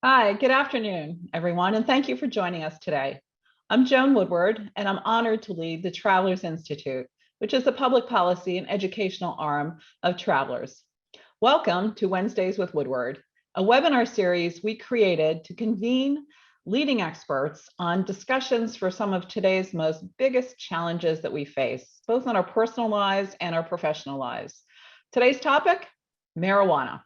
Hi, good afternoon, everyone, and thank you for joining us today. I'm Joan Woodward, and I'm honored to lead the Travelers Institute, which is the public policy and educational arm of Travelers. Welcome to Wednesdays with Woodward, a webinar series we created to convene leading experts on discussions for some of today's most biggest challenges that we face, both in our personal lives and our professional lives. Today's topic, marijuana.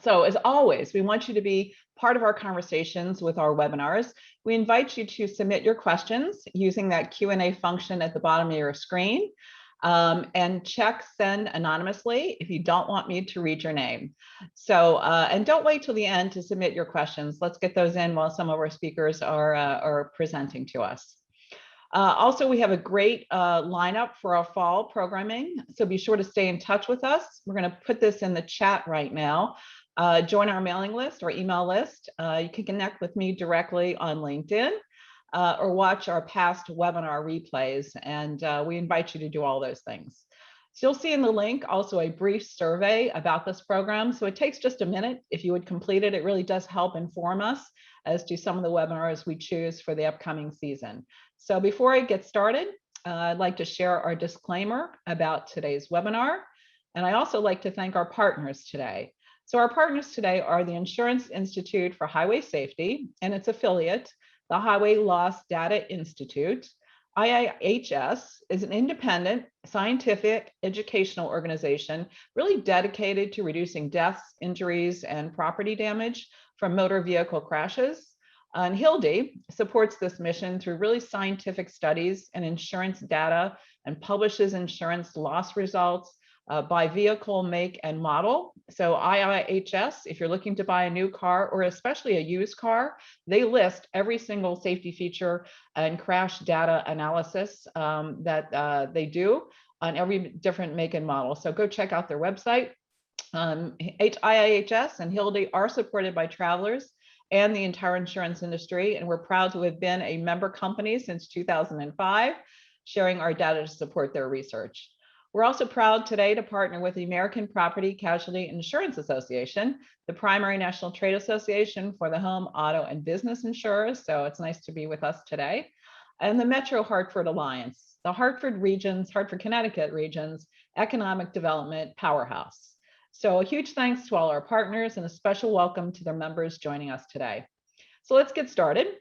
So as always, we want you to be part of our conversations with our webinars. We invite you to submit your questions using that Q&A function at the bottom of your screen, and check send anonymously if you don't want me to read your name. So, and don't wait till the end to submit your questions. Let's get those in while some of our speakers are presenting to us. Also, we have a great lineup for our fall programming, so be sure to stay in touch with us. We're going to put this in the chat right now. Join our mailing list or email list. You can connect with me directly on LinkedIn or watch our past webinar replays, and we invite you to do all those things. So you'll see in the link also a brief survey about this program. So it takes just a minute. If you would complete it, it really does help inform us as to some of the webinars we choose for the upcoming season. So before I get started, I'd like to share our disclaimer about today's webinar. And I also like to thank our partners today. So our partners today are the Insurance Institute for Highway Safety and its affiliate, the Highway Loss Data Institute. IIHS is an independent scientific educational organization really dedicated to reducing deaths, injuries, and property damage from motor vehicle crashes. And HLDI supports this mission through really scientific studies and insurance data and publishes insurance loss results by vehicle, make, and model. So IIHS, if you're looking to buy a new car or especially a used car, they list every single safety feature and crash data analysis that they do on every different make and model. So go check out their website. IIHS and HLDI are supported by Travelers and the entire insurance industry, and we're proud to have been a member company since 2005, sharing our data to support their research. We're also proud today to partner with the American Property Casualty Insurance Association, the primary national trade association for the home, auto, and business insurers. So it's nice to be with us today. And the Metro Hartford Alliance, the Hartford Connecticut region's economic development powerhouse. So a huge thanks to all our partners and a special welcome to their members joining us today. So let's get started.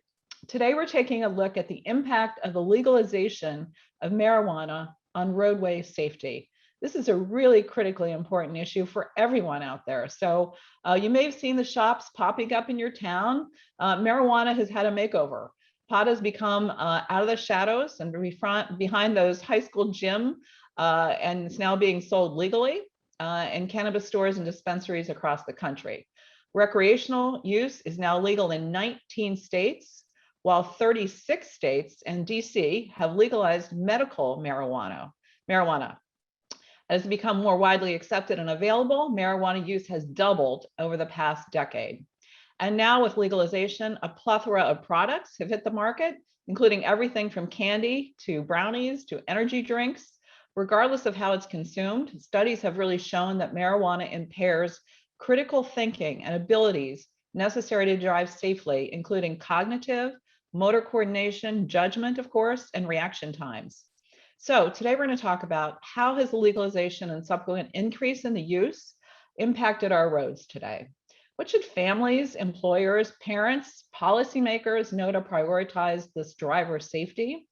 Today, we're taking a look at the impact of the legalization of marijuana on roadway safety. This is a really critically important issue for everyone out there. So you may have seen the shops popping up in your town. Marijuana has had a makeover. Pot has become out of the shadows and behind those high school gym, and it's now being sold legally in cannabis stores and dispensaries across the country. Recreational use is now legal in 19 states, while 36 states and DC have legalized medical marijuana. As it's become more widely accepted and available, marijuana use has doubled over the past decade. And now with legalization, a plethora of products have hit the market, including everything from candy to brownies to energy drinks. Regardless of how it's consumed, studies have really shown that marijuana impairs critical thinking and abilities necessary to drive safely, including cognitive, motor coordination, judgment, of course, and reaction times. So today we're going to talk about how has the legalization and subsequent increase in the use impacted our roads today. What should families, employers, parents, policymakers know to prioritize this driver safety?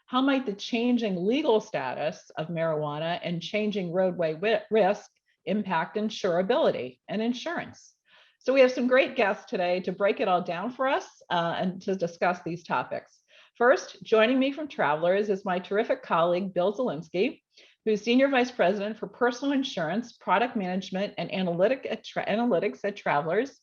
How might the changing legal status of marijuana and changing roadway risk impact insurability and insurance? So we have some great guests today to break it all down for us and to discuss these topics. First, joining me from Travelers is my terrific colleague, Bill Zielinski, who's Senior Vice President for Personal Insurance, Product Management, and Analytics at Travelers.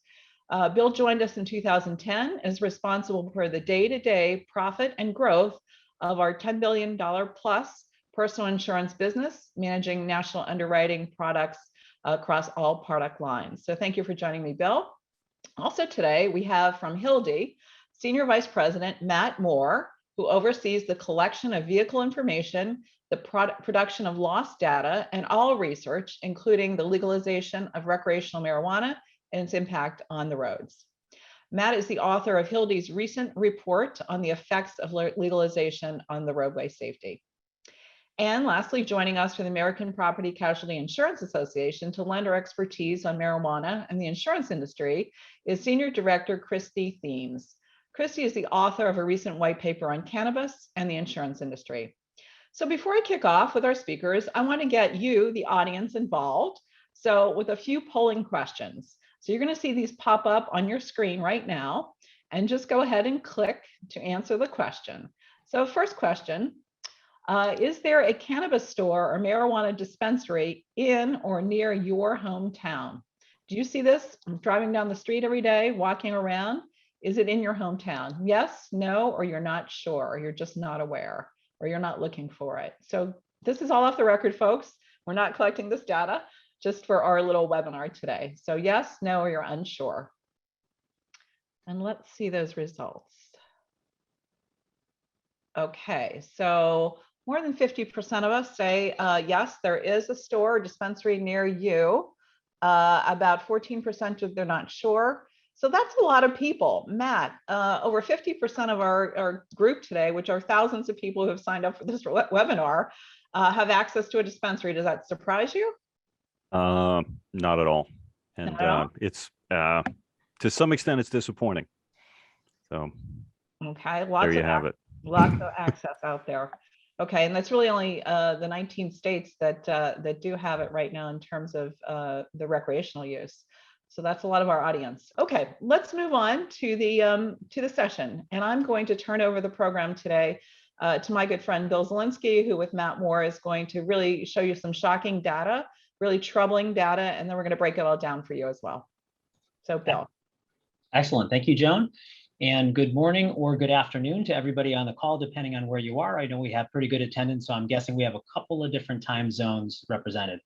Bill joined us in 2010 and is responsible for the day-to-day profit and growth of our $10 billion plus personal insurance business, managing national underwriting products across all product lines. So thank you for joining me, Bill. Also today, we have from HLDI, Senior Vice President Matt Moore, who oversees the collection of vehicle information, the production of loss data, and all research, including the legalization of recreational marijuana and its impact on the roads. Matt is the author of HLDI's recent report on the effects of legalization on the roadway safety. And lastly, joining us from the American Property Casualty Insurance Association to lend our expertise on marijuana and the insurance industry is Senior Director Christy Thiems. Christy is the author of a recent white paper on cannabis and the insurance industry. So before I kick off with our speakers, I want to get you, the audience, involved. So with a few polling questions. So you're going to see these pop up on your screen right now, and just go ahead and click to answer the question. So first question, is there a cannabis store or marijuana dispensary in or near your hometown? Do you see this? I'm driving down the street every day, walking around. Is it in your hometown? Yes, no, or you're not sure, or you're just not aware, or you're not looking for it. So this is all off the record, folks. We're not collecting this data just for our little webinar today. So yes, no, or you're unsure. And let's see those results. Okay, so more than 50% of us say yes, there is a store or dispensary near you. About 14% of they're not sure. So that's a lot of people. Matt, over 50% of our group today, which are thousands of people who have signed up for this webinar, have access to a dispensary. Does that surprise you? Not at all. And Not at all? it's to some extent it's disappointing. So okay, there you have it. Lots of access out there. Okay, and that's really only the 19 states that that do have it right now in terms of the recreational use. So that's a lot of our audience. Okay, let's move on to the session, and I'm going to turn over the program today to my good friend Bill Zielinski, who with Matt Moore is going to really show you some shocking data, really troubling data, and then we're going to break it all down for you as well. So Bill. Excellent, thank you, Joan. And good morning or good afternoon to everybody on the call, depending on where you are. I know we have pretty good attendance, so I'm guessing we have a couple of different time zones represented.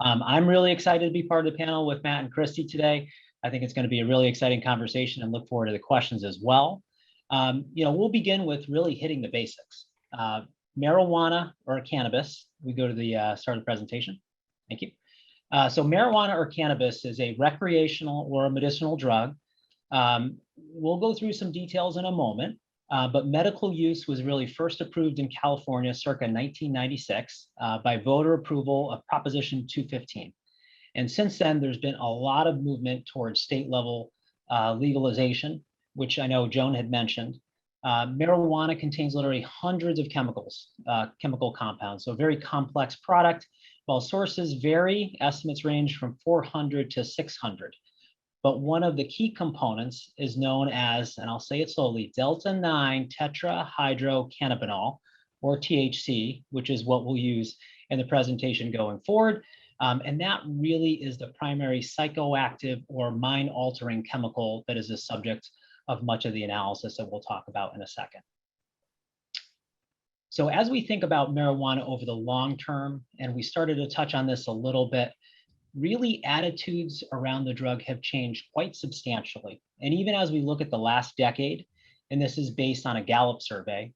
I'm really excited to be part of the panel with Matt and Christy today. I think it's going to be a really exciting conversation and look forward to the questions as well. We'll begin with really hitting the basics. Marijuana or cannabis. We go to the start of the presentation. Thank you. So marijuana or cannabis is a recreational or a medicinal drug. We'll go through some details in a moment, but medical use was really first approved in California circa 1996 by voter approval of Proposition 215. And since then, there's been a lot of movement towards state level legalization, which I know Joan had mentioned. Marijuana contains literally hundreds of chemicals, chemical compounds, so a very complex product. While sources vary, estimates range from 400 to 600. But one of the key components is known as, and I'll say it slowly, delta-9 tetrahydrocannabinol, or THC, which is what we'll use in the presentation going forward. And that really is the primary psychoactive or mind-altering chemical that is the subject of much of the analysis that we'll talk about in a second. So as we think about marijuana over the long term, and we started to touch on this a little bit, really attitudes around the drug have changed quite substantially. And even as we look at the last decade, and this is based on a Gallup survey,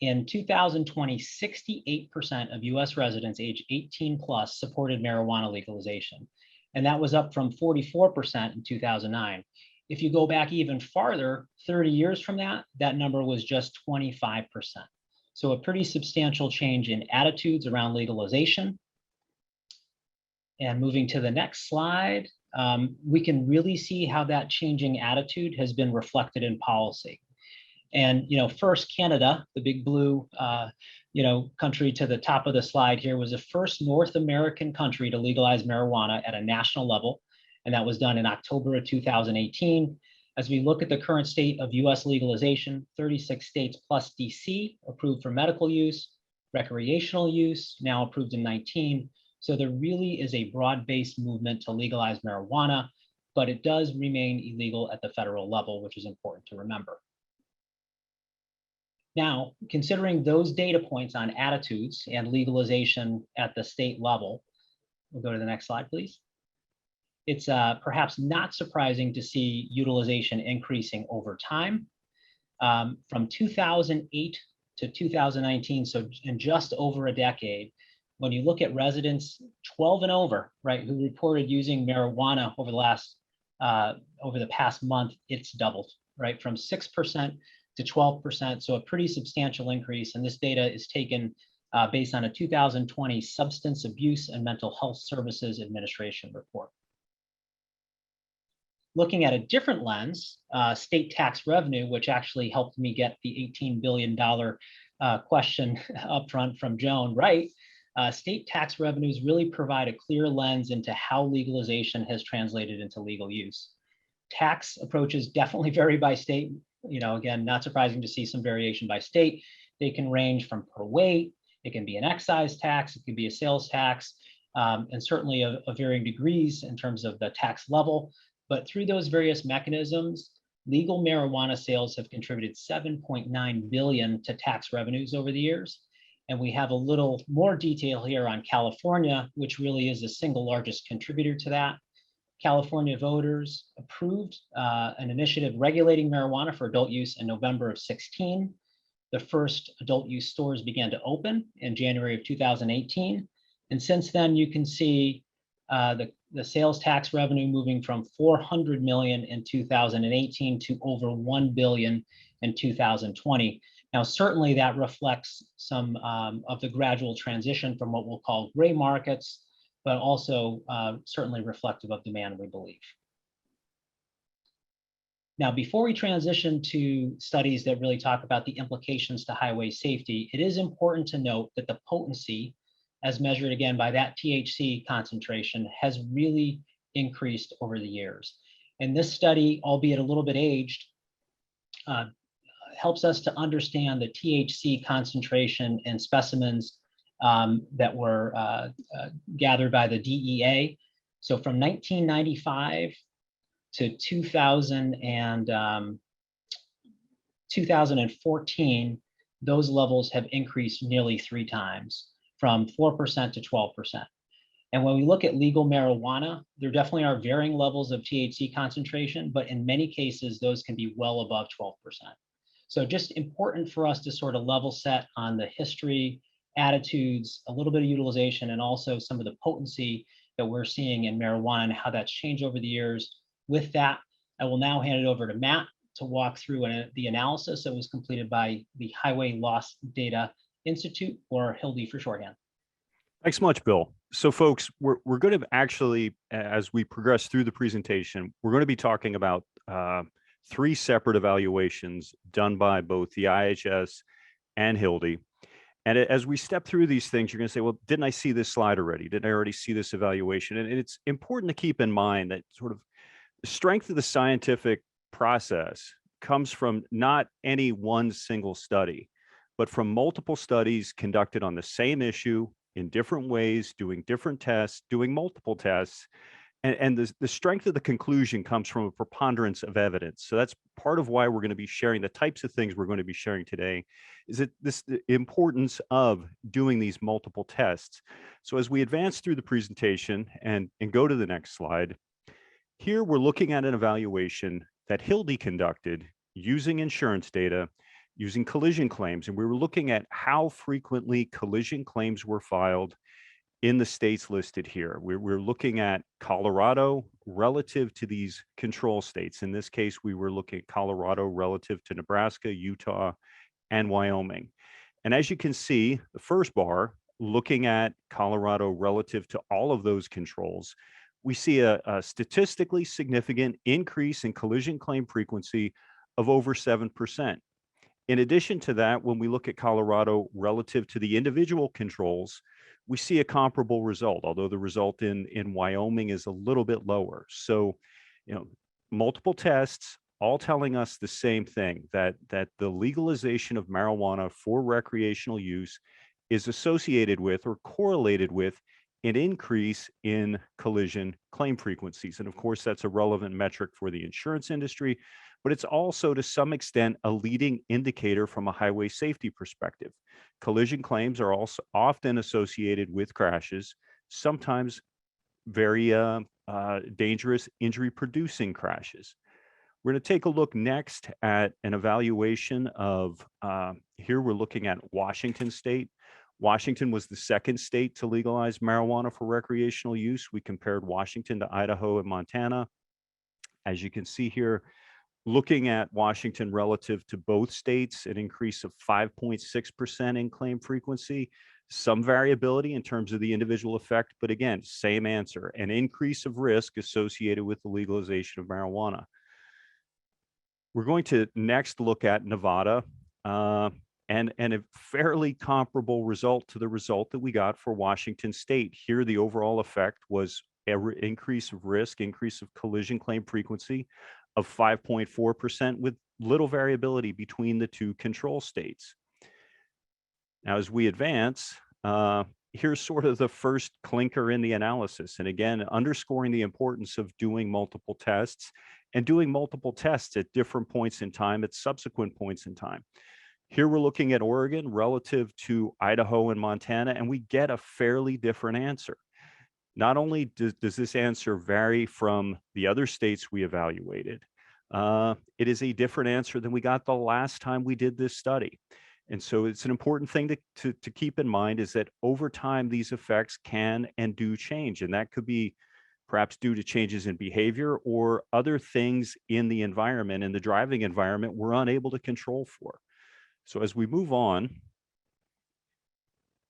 in 2020, 68% of US residents age 18 plus supported marijuana legalization. And that was up from 44% in 2009. If you go back even farther, 30 years from that, that number was just 25%. So a pretty substantial change in attitudes around legalization. And moving to the next slide, we can really see how that changing attitude has been reflected in policy. And first, Canada, the big blue country to the top of the slide here, was the first North American country to legalize marijuana at a national level. And that was done in October of 2018. As we look at the current state of US legalization, 36 states plus DC approved for medical use, recreational use, now approved in 19. So there really is a broad-based movement to legalize marijuana, but it does remain illegal at the federal level, which is important to remember. Now, considering those data points on attitudes and legalization at the state level, we'll go to the next slide, please. It's perhaps not surprising to see utilization increasing over time. From 2008 to 2019, so in just over a decade, when you look at residents 12 and over, right, who reported using marijuana over the last over the past month, it's doubled, right? From 6% to 12%. So a pretty substantial increase. And this data is taken based on a 2020 Substance Abuse and Mental Health Services Administration report. Looking at a different lens, state tax revenue, which actually helped me get the $18 billion question up front from Joan, right? State tax revenues really provide a clear lens into how legalization has translated into legal use. Tax approaches definitely vary by state. You know, again, not surprising to see some variation by state. They can range from per weight, it can be an excise tax, it can be a sales tax, and certainly of varying degrees in terms of the tax level. But through those various mechanisms, legal marijuana sales have contributed $7.9 billion to tax revenues over the years. And we have a little more detail here on California, which really is the single largest contributor to that. California voters approved an initiative regulating marijuana for adult use in November of 2016. The first adult use stores began to open in January of 2018. And since then, you can see the sales tax revenue moving from 400 million in 2018 to over 1 billion in 2020. Now, certainly that reflects some of the gradual transition from what we'll call gray markets, but also certainly reflective of demand, we believe. Now, before we transition to studies that really talk about the implications to highway safety, it is important to note that the potency, as measured again by that THC concentration, has really increased over the years. And this study, albeit a little bit aged, helps us to understand the THC concentration in specimens that were gathered by the DEA. So from 1995 to 2014, those levels have increased nearly 3 times, from 4% to 12%. And when we look at legal marijuana, there definitely are varying levels of THC concentration, but in many cases, those can be well above 12%. So just important for us to sort of level set on the history, attitudes, a little bit of utilization, and also some of the potency that we're seeing in marijuana and how that's changed over the years. With that, I will now hand it over to Matt to walk through the analysis that was completed by the Highway Loss Data Institute, or HLDI for shorthand. Thanks so much, Bill. So folks, we're going to actually, as we progress through the presentation, we're going to be talking about 3 separate evaluations done by both the IHS and HLDI. And as we step through these things, you're going to say, well, didn't I see this slide already? Didn't I already see this evaluation? And it's important to keep in mind that sort of the strength of the scientific process comes from not any one single study, but from multiple studies conducted on the same issue in different ways, doing different tests, doing multiple tests. And the strength of the conclusion comes from a preponderance of evidence. So that's part of why we're going to be sharing the types of things we're going to be sharing today, is that the importance of doing these multiple tests. So as we advance through the presentation and go to the next slide, here we're looking at an evaluation that HLDI conducted using insurance data, using collision claims. And we were looking at how frequently collision claims were filed in the states listed here. We're looking at Colorado relative to these control states. In this case, we were looking at Colorado relative to Nebraska, Utah, and Wyoming. And as you can see, the first bar, looking at Colorado relative to all of those controls, we see a statistically significant increase in collision claim frequency of over 7%. In addition to that, when we look at Colorado relative to the individual controls, we see a comparable result, although the result in Wyoming is a little bit lower. So, multiple tests all telling us the same thing, that the legalization of marijuana for recreational use is associated with or correlated with an increase in collision claim frequencies. And of course, that's a relevant metric for the insurance industry, but it's also to some extent a leading indicator from a highway safety perspective. Collision claims are also often associated with crashes, sometimes very dangerous injury-producing crashes. We're going to take a look next at an evaluation of, here we're looking at Washington State. Washington was the second state to legalize marijuana for recreational use. We compared Washington to Idaho and Montana. As you can see here, looking at Washington relative to both states, an increase of 5.6% in claim frequency, some variability in terms of the individual effect, but again, same answer, an increase of risk associated with the legalization of marijuana. We're going to next look at Nevada and a fairly comparable result to the result that we got for Washington State. Here, the overall effect was an increase of risk, increase of collision claim frequency of 5.4% with little variability between the two control states. Now, as we advance, here's sort of the first clinker in the analysis. And again, underscoring the importance of doing multiple tests and doing multiple tests at different points in time, at subsequent points in time. Here we're looking at Oregon relative to Idaho and Montana, and we get a fairly different answer. Not only does this answer vary from the other states we evaluated, it is a different answer than we got the last time we did this study. And so it's an important thing to keep in mind is that over time, these effects can and do change. And that could be perhaps due to changes in behavior or other things in the environment, in the driving environment, we're unable to control for. So as we move on,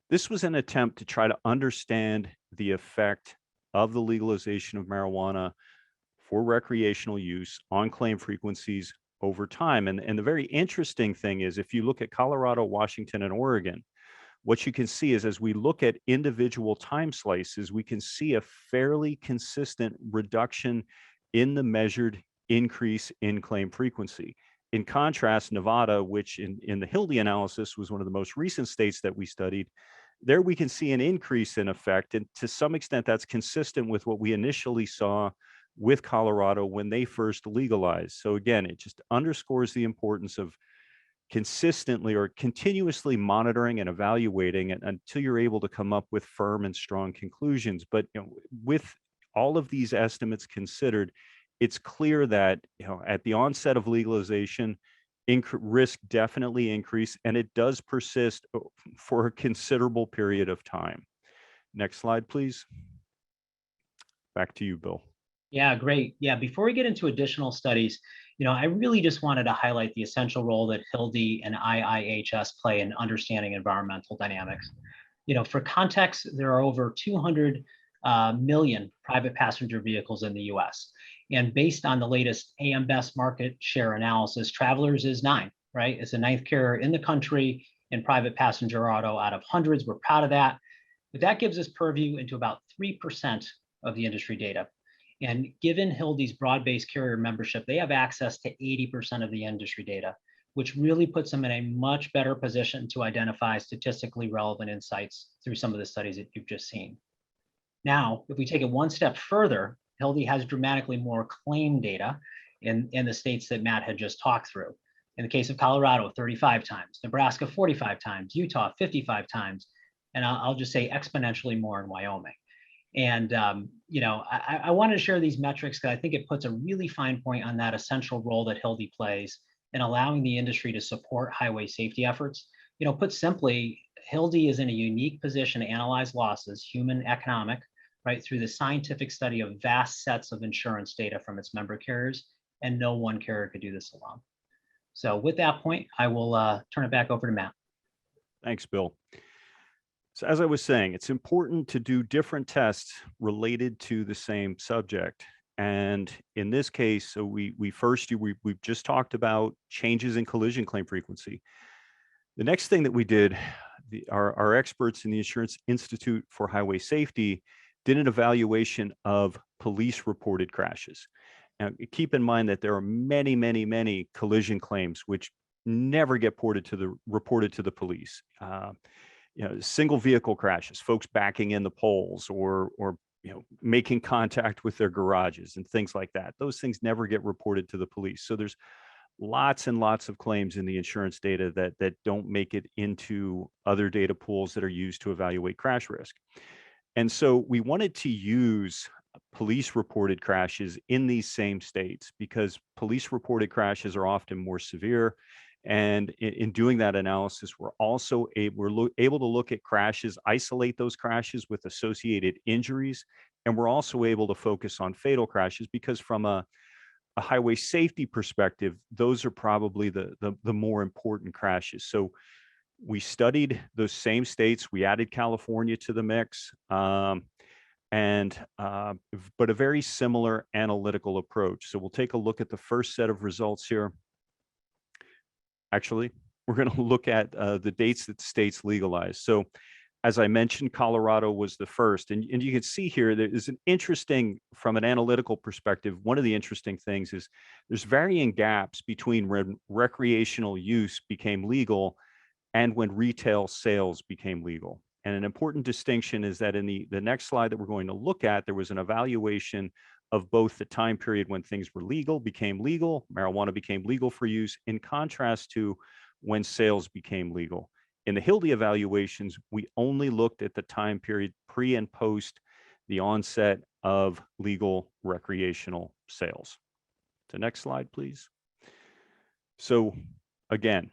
this was an attempt to try to understand the effect of the legalization of marijuana for recreational use on claim frequencies over time. And the very interesting thing is, if you look at Colorado, Washington, and Oregon, what you can see is as we look at individual time slices, we can see a fairly consistent reduction in the measured increase in claim frequency. In contrast, Nevada, which in the HLDI analysis was one of the most recent states that we studied, there we can see an increase in effect. And to some extent, that's consistent with what we initially saw with Colorado when they first legalized. So again, it just underscores the importance of consistently or continuously monitoring and evaluating it until you're able to come up with firm and strong conclusions. But with all of these estimates considered, it's clear that at the onset of legalization, risk definitely increased, and it does persist for a considerable period of time. Next slide, please. Back to you, Bill. Yeah, great. Yeah, before we get into additional studies, I really just wanted to highlight the essential role that HLDI and IIHS play in understanding environmental dynamics. For context, there are over 200 million private passenger vehicles in the US. And based on the latest AM Best market share analysis, Travelers is 9, right? It's the 9th carrier in the country in private passenger auto out of hundreds. We're proud of that. But that gives us purview into about 3% of the industry data. And given HLDI's broad-based carrier membership, they have access to 80% of the industry data, which really puts them in a much better position to identify statistically relevant insights through some of the studies that you've just seen. Now, if we take it one step further, HLDI has dramatically more claim data in the states that Matt had just talked through. In the case of Colorado, 35 times, Nebraska, 45 times, Utah, 55 times, and I'll just say exponentially more in Wyoming. And, I wanted to share these metrics because I think it puts a really fine point on that essential role that HLDI plays in allowing the industry to support highway safety efforts. Put simply, HLDI is in a unique position to analyze losses, human, economic, right, through the scientific study of vast sets of insurance data from its member carriers, and no one carrier could do this alone. So with that point, I will turn it back over to Matt. Thanks, Bill. So as I was saying, it's important to do different tests related to the same subject. And in this case, so we've just talked about changes in collision claim frequency. The next thing that we did, our experts in the Insurance Institute for Highway Safety did an evaluation of police reported crashes. Now, keep in mind that there are many, many, many collision claims which never get reported to the police. Single vehicle crashes, folks backing in the poles or making contact with their garages and things like that. Those things never get reported to the police. So there's lots and lots of claims in the insurance data that don't make it into other data pools that are used to evaluate crash risk. And so we wanted to use police reported crashes in these same states because police reported crashes are often more severe. And in doing that analysis, we're also able to look at crashes, isolate those crashes with associated injuries. And we're also able to focus on fatal crashes because from a a highway safety perspective, those are probably the more important crashes. So we studied those same states. We added California to the mix, but a very similar analytical approach. So we'll take a look at the first set of results here. Actually, we're going to look at the dates that the states legalized. So as I mentioned, Colorado was the first. And you can see here, there is an interesting, from an analytical perspective, one of the interesting things is there's varying gaps between when recreational use became legal and when retail sales became legal. And an important distinction is that in the next slide that we're going to look at, there was an evaluation of both the time period when things were legal, became legal, marijuana became legal for use, in contrast to when sales became legal. In the HLDI evaluations, we only looked at the time period pre and post the onset of legal recreational sales. The next slide, please. So again,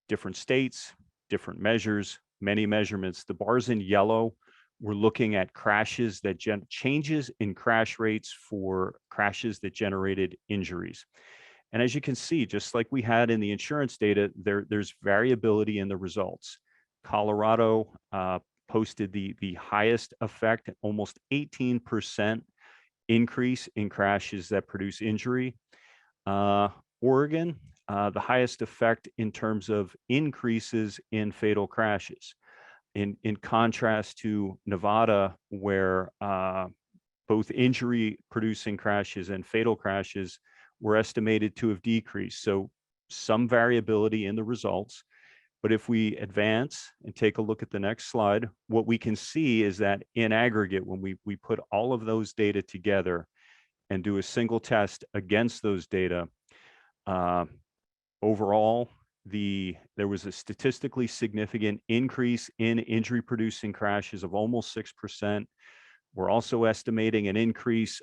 different states, different measures, many measurements. The bars in yellow, we're looking at crashes that changes in crash rates for crashes that generated injuries. And as you can see, just like we had in the insurance data, there's variability in the results. Colorado posted the highest effect, almost 18% increase in crashes that produce injury. Oregon, the highest effect in terms of increases in fatal crashes. In contrast to Nevada, where both injury-producing crashes and fatal crashes were estimated to have decreased. So some variability in the results. But if we advance and take a look at the next slide, what we can see is that in aggregate, when we put all of those data together and do a single test against those data, overall, there was a statistically significant increase in injury-producing crashes of almost 6%. We're also estimating an increase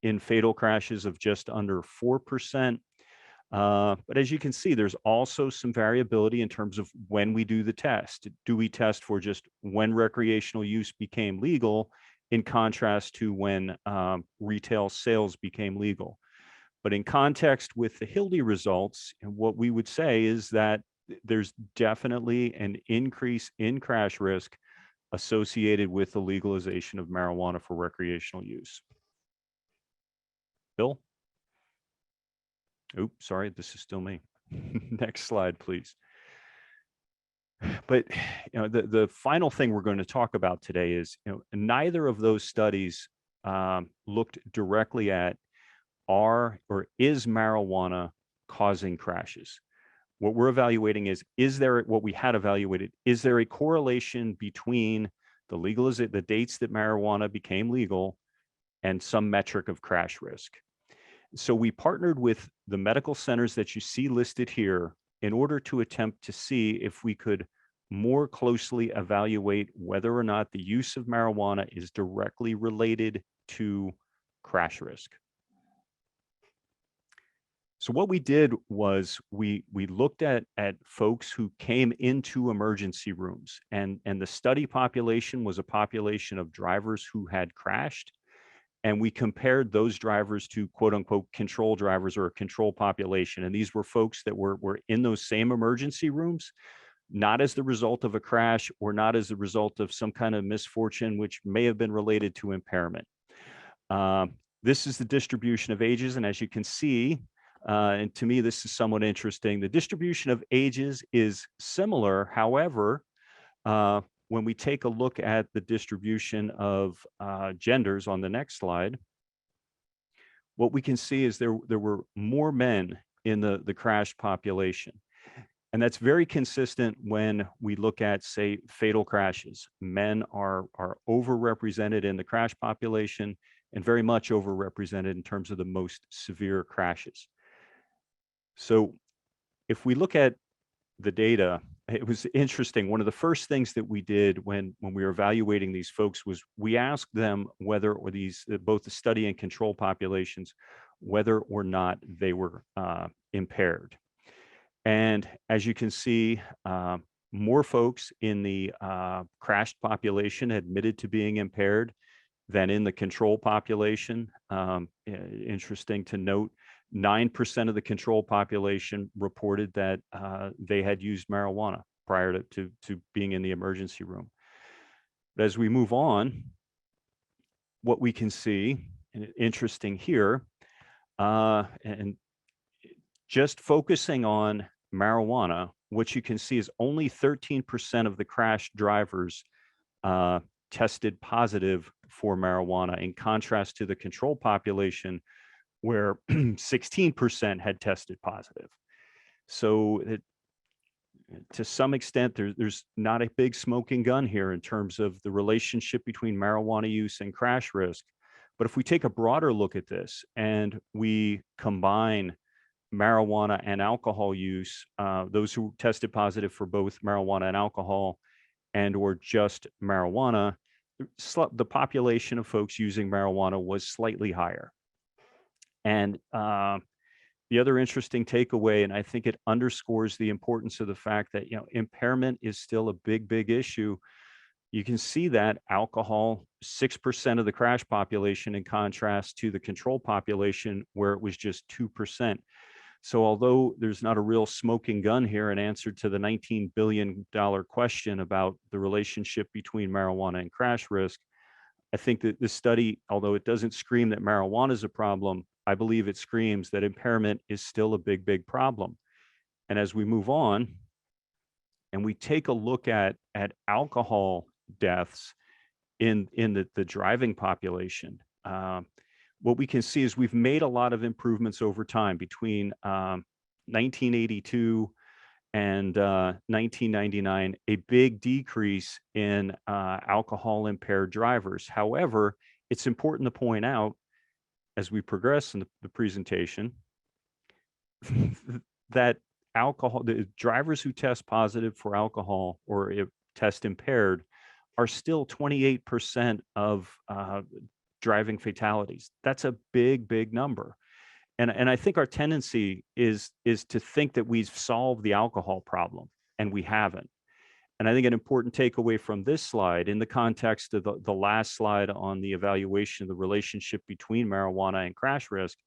in fatal crashes of just under 4%. But as you can see, there's also some variability in terms of when we do the test. Do we test for just when recreational use became legal in contrast to when retail sales became legal? But in context with the HLDI results, what we would say is that there's definitely an increase in crash risk associated with the legalization of marijuana for recreational use. Bill? Oops, sorry, this is still me. Next slide, please. But the final thing we're going to talk about today is neither of those studies looked directly at is marijuana causing crashes. What we're evaluating is there a correlation between the dates that marijuana became legal and some metric of crash risk? So we partnered with the medical centers that you see listed here in order to attempt to see if we could more closely evaluate whether or not the use of marijuana is directly related to crash risk. So what we did was we looked at folks who came into emergency rooms, and the study population was a population of drivers who had crashed, and we compared those drivers to quote unquote control drivers or a control population. And these were folks that were in those same emergency rooms, not as the result of a crash or not as a result of some kind of misfortune, which may have been related to impairment. This is the distribution of ages. And as you can see, and to me, this is somewhat interesting. The distribution of ages is similar. However, when we take a look at the distribution of genders on the next slide, what we can see is there were more men in the crash population. And that's very consistent when we look at, say, fatal crashes. Men are overrepresented in the crash population and very much overrepresented in terms of the most severe crashes. So if we look at the data, it was interesting. One of the first things that we did when we were evaluating these folks was we asked them whether, or both the study and control populations, whether or not they were impaired. And as you can see, more folks in the crashed population admitted to being impaired than in the control population. Interesting to note. 9% of the control population reported that they had used marijuana prior to being in the emergency room. But as we move on, what we can see, and interesting here, and just focusing on marijuana, what you can see is only 13% of the crash drivers tested positive for marijuana, in contrast to the control population, where 16% had tested positive. So to some extent, there's not a big smoking gun here in terms of the relationship between marijuana use and crash risk. But if we take a broader look at this and we combine marijuana and alcohol use, those who tested positive for both marijuana and alcohol and or just marijuana, the population of folks using marijuana was slightly higher. And the other interesting takeaway, and I think it underscores the importance of the fact that, impairment is still a big issue. You can see that alcohol, 6% of the crash population, in contrast to the control population, where it was just 2%. So although there's not a real smoking gun here in answer to the $19 billion question about the relationship between marijuana and crash risk, I think that this study, although it doesn't scream that marijuana is a problem, I believe it screams that impairment is still a big problem. And as we move on and we take a look at alcohol deaths in the driving population, what we can see is we've made a lot of improvements over time between 1982 and 1999, a big decrease in alcohol impaired drivers. However, it's important to point out as we progress in the presentation that the drivers who test positive for alcohol or test impaired are still 28% of driving fatalities. That's a big number. And I think our tendency is to think that we've solved the alcohol problem, and we haven't. And I think an important takeaway from this slide, in the context of the last slide on the evaluation of the relationship between marijuana and crash risk,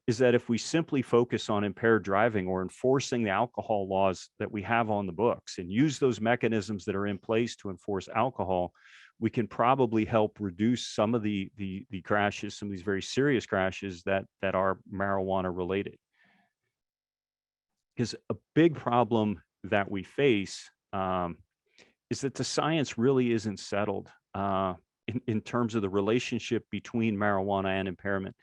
is that if we simply focus on impaired driving or enforcing the alcohol laws that we have on the books and use those mechanisms that are in place to enforce alcohol, we can probably help reduce some of the crashes, some of these very serious crashes that are marijuana related. Because a big problem that we face is that the science really isn't settled in terms of the relationship between marijuana and impairment.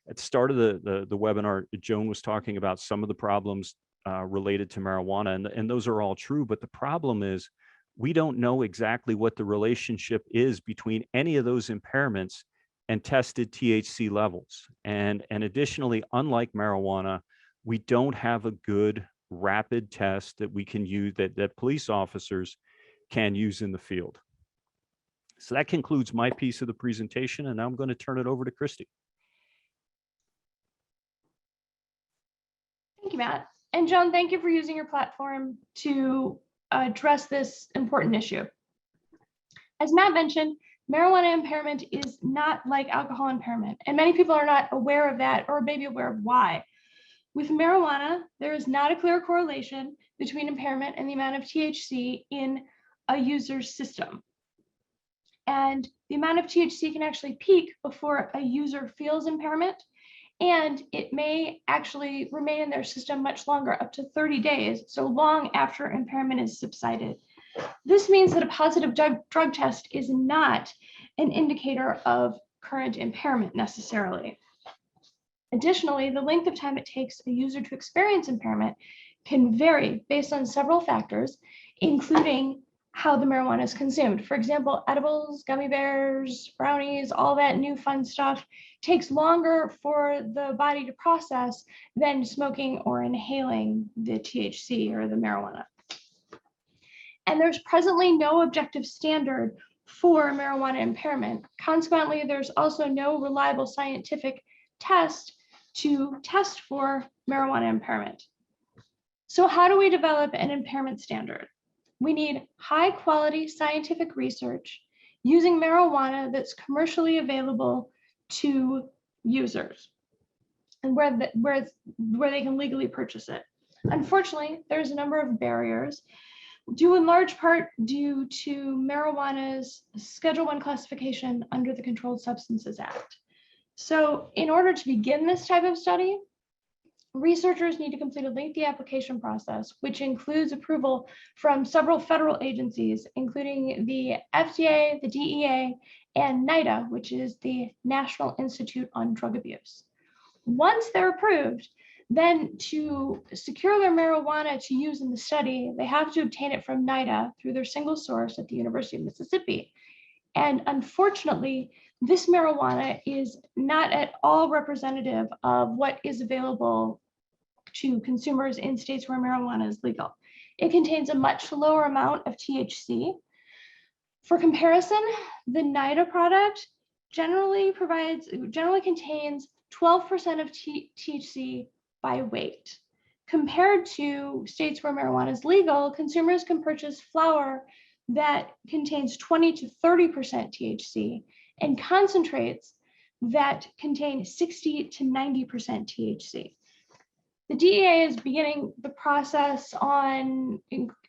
At the start of the webinar, Joan was talking about some of the problems related to marijuana, and those are all true. But the problem is we don't know exactly what the relationship is between any of those impairments and tested THC levels. And additionally, unlike marijuana, we don't have a good rapid test that we can use, that police officers can use in the field. So that concludes my piece of the presentation, and now I'm going to turn it over to Christy. Thank you, Matt. And Joan, thank you for using your platform to address this important issue. As Matt mentioned, marijuana impairment is not like alcohol impairment, and many people are not aware of that or maybe aware of why. With marijuana, there is not a clear correlation between impairment and the amount of THC in a user's system. And the amount of THC can actually peak before a user feels impairment, and it may actually remain in their system much longer, up to 30 days, so long after impairment is subsided. This means that a positive drug test is not an indicator of current impairment necessarily. Additionally, the length of time it takes a user to experience impairment can vary based on several factors, including how the marijuana is consumed. For example, edibles, gummy bears, brownies, all that new fun stuff takes longer for the body to process than smoking or inhaling the THC or the marijuana. And there's presently no objective standard for marijuana impairment. Consequently, there's also no reliable scientific test to test for marijuana impairment. So how do we develop an impairment standard? We need high quality scientific research using marijuana that's commercially available to users. and where they can legally purchase it. Unfortunately, there's a number of barriers, due in large part due to marijuana's Schedule I classification under the Controlled Substances Act. So in order to begin this type of study, researchers need to complete a lengthy application process, which includes approval from several federal agencies, including the FDA, the DEA, and NIDA, which is the National Institute on Drug Abuse. Once they're approved, then to secure their marijuana to use in the study, they have to obtain it from NIDA through their single source at the University of Mississippi. And unfortunately, this marijuana is not at all representative of what is available to consumers in states where marijuana is legal. It contains a much lower amount of THC. For comparison, the NIDA product generally contains 12% of THC by weight. Compared to states where marijuana is legal, consumers can purchase flower that contains 20 to 30% THC and concentrates that contain 60 to 90% THC. The DEA is beginning the process on